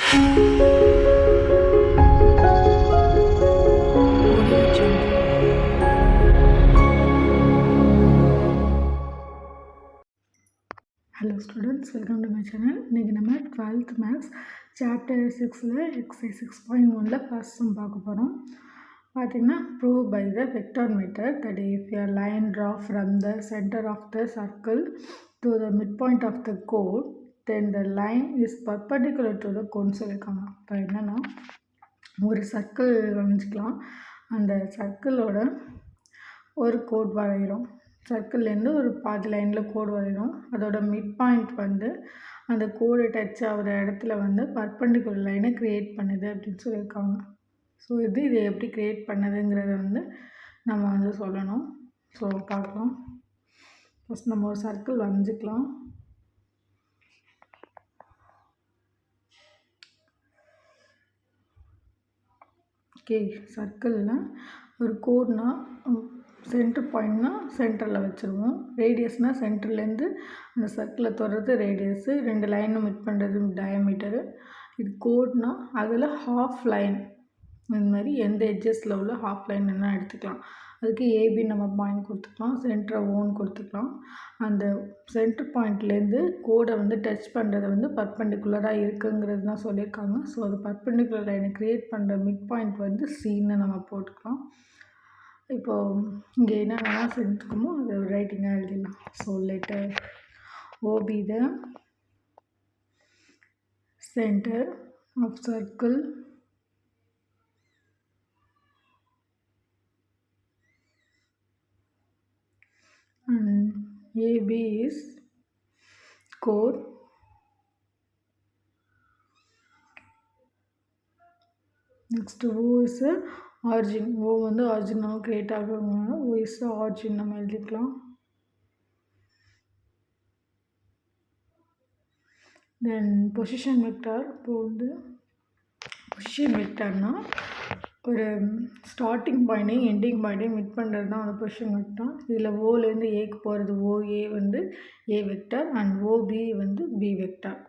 Hello students, welcome to my channel. இன்றைக்கி நம்ம 12th maths chapter 6ல் எக்ஸசைஸ் 6.1ல் ஃபர்ஸ்ட் சம் பார்க்க போகிறோம். பார்த்திங்கன்னா prove by the vector method that if a line draw from the center of the circle to the midpoint of the chord, then the line is perpendicular to the cone சொல்லியிருக்காங்க. இப்போ என்னென்னா ஒரு circle வரைஞ்சிக்கலாம். அந்த சர்க்கிளோட ஒரு code வரைகிறோம். சர்க்கிள்லேருந்து ஒரு பாதி லைனில் கோடு வரைகிறோம். அதோட மிட் பாயிண்ட் வந்து அந்த கோடு டச் ஆகிற இடத்துல வந்து பர்பண்டிகுலர் லைனை க்ரியேட் பண்ணுது அப்படின்னு சொல்லியிருக்காங்க. ஸோ இதை எப்படி க்ரியேட் பண்ணுதுங்கிறத வந்து நம்ம வந்து சொல்லணும். ஸோ பார்க்கலாம். ஃபஸ்ட் நம்ம ஒரு சர்க்கிள் வரைஞ்சிக்கலாம். ஓகே, சர்க்கிளில் ஒரு கோடுனா சென்டர் பாயிண்ட்னா சென்டரில் வச்சுருவோம். ரேடியஸ்னால் சென்டர்லேருந்து அந்த சர்க்கிளை தொடுறது ரேடியஸு, ரெண்டு லைனும் மிட் பண்ணுறது டயமீட்டரு. இது கோட்னா அதில் ஹாஃப் லைன், இந்த மாதிரி எந்த எட்ஜஸில் உள்ள ஹாஃப் லைன் என்ன எடுத்துக்கலாம். அதுக்கு ஏபி நம்ம பாயிண்ட் கொடுத்துக்கலாம், சென்டரை ஓன் கொடுத்துக்கலாம். அந்த சென்டர் பாயிண்ட்லேருந்து கோடை வந்து டச் பண்ணுறது வந்து பர்பண்டிகுலராக இருக்குங்கிறது தான் சொல்லியிருக்காங்க. ஸோ அது பர்பண்டிகுலர் லைனை க்ரியேட் பண்ணுற மிட் பாயிண்ட் வந்து சின்னு நம்ம போட்டுக்கலாம். இப்போது இங்கே என்னென்னலாம் செஞ்சுக்கோமோ அது ரைட்டிங்காக எழுதிடலாம். So letter O be the center of circle and AB is chord. Next O is a origin. O வந்து ஆரிஜினாக க்ரியேட் ஆகிறதுனால O is the origin நம்ம எழுதிக்கலாம். தென் பொசிஷன் வெக்டார். இப்போ வந்து பொசிஷன் வெக்டார்னால் ஒரு ஸ்டார்டிங் பாயிண்ட்டையும் எண்டிங் பாயிண்ட்டையும் மிட் பண்ணுறது தான் அந்த பொசிஷன் வெக்டார். இதில் ஓலேருந்து ஏக்கு போகிறது OA வந்து A வெக்டார் அண்ட் OB வந்து B vector.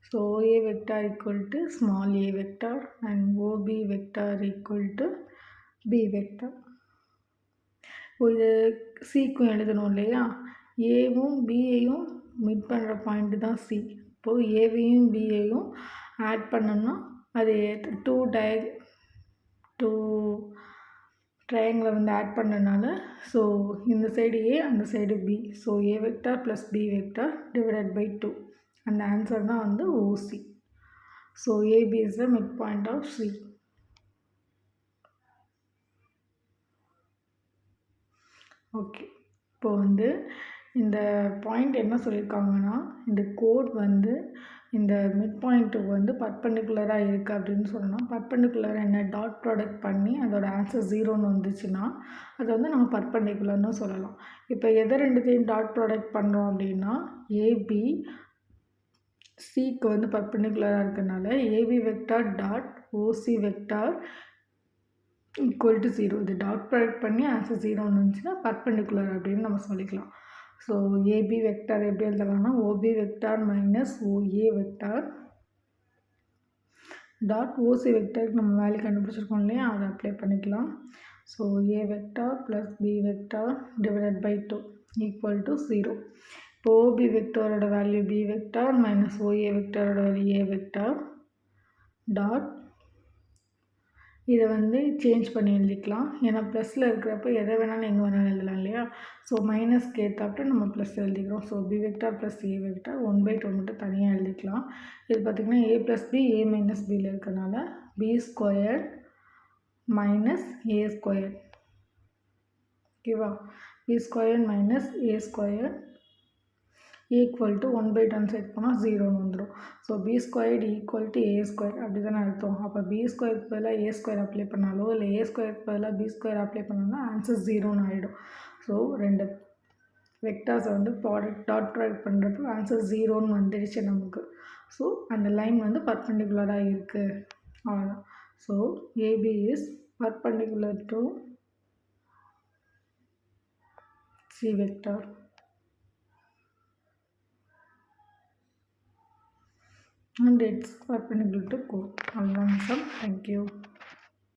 So OA vector equal to small a vector and OB vector equal to B vector. இப்போ இது சிக்கும் எழுதணும் இல்லையா, ஏவும் பியையும் மிட் பண்ணுற பாயிண்ட்டு தான் சி. இப்போது ஏவையும் பியையும் ஆட் பண்ணோம்னா அது டூ ட்ரையாங்கிளை வந்து ஆட் பண்ணனால ஸோ இந்த சைடு ஏ அந்த side B. So A vector plus B vector divided by 2. அந்த ஆன்சர் தான் வந்து OC. So AB is the midpoint of C. Okay, இப்போ வந்து இந்த பாயிண்ட் என்ன சொல்லியிருக்காங்கன்னா, இந்த கோட் வந்து இந்த மிட் பாயிண்ட்டுக்கு வந்து பர்பண்டிகுலராக இருக்குது அப்படின்னு சொன்னால், பர்பண்டிகுலராக என்ன டாட் ப்ராடக்ட் பண்ணி அதோட ஆன்சர் 0ன்னு வந்துச்சுன்னா அதை வந்து நம்ம பர்பண்டிகுலர்னு சொல்லலாம். இப்போ எதை ரெண்டுத்தையும் டாட் ப்ராடக்ட் பண்ணுறோம் அப்படின்னா, AB சிக்கு வந்து பர்பண்டிகுலராக இருக்கிறதுனால AB vector dot OC vector equal to 0. இது டாட் ப்ராடக்ட் பண்ணி ஆன்சர் 0ன்னு இருந்துச்சுன்னா பர்பண்டிகுலர் அப்படின்னு நம்ம சொல்லிக்கலாம். ஸோ ஏபி வெக்டார் எப்படி எழுதலாம்னா OB vector minus OA vector dot OC வெக்டாருக்கு நம்ம வேல்யூ கண்டுபிடிச்சிருக்கோம் இல்லையா, அதை அப்ளை பண்ணிக்கலாம். So A vector plus B vector divided by 2 equal to 0. இப்போ OB வெக்டாரோட value B vector minus OA வெக்டாரோட வேல்யூ A வெக்டார் டாட் இதை வந்து சேஞ்ச் பண்ணி எழுதிக்கலாம். ஏன்னா ப்ளஸில் இருக்கிறப்ப எதை வேணாலும் எங்கே வேணாலும் எழுதலாம் இல்லையா. ஸோ மைனஸ்க்கு ஏற்றாப்புல நம்ம ப்ளஸ் எழுதிக்கிறோம். So B vector plus A vector 1/2 மட்டும் தனியாக எழுதிக்கலாம். இது பார்த்திங்கன்னா A plus B A minus Bயில் இருக்கிறனால B square minus A square. ஓகேவா, B square minus A square equal to 1/10 set பண்ணால் 0ன்னு வந்துடும். So B squared equal to A square அப்படி தானே அர்த்தம். அப்போ பி ஸ்கொயருக்கு பதிலாக ஏ ஸ்கொயர் அப்ளை பண்ணாலோ இல்லை ஏ ஸ்கொயருக்கு பதிலாக பி ஸ்கொயர் அப்ளை பண்ணாலும் ஆன்சர் 0ன்னு ஆகிடும். ஸோ ரெண்டு வெக்டார்ஸை வந்து டாட் ப்ராடக்ட் பண்ணுறப்போ ஆன்சர் 0ன்னு வந்துடுச்சு நமக்கு. ஸோ அந்த லைன் வந்து பர்பண்டிகுலராக இருக்குது, அவ்வளோதான். So AB is perpendicular to C vector. and it's perpendicular to core. All answer. Thank you.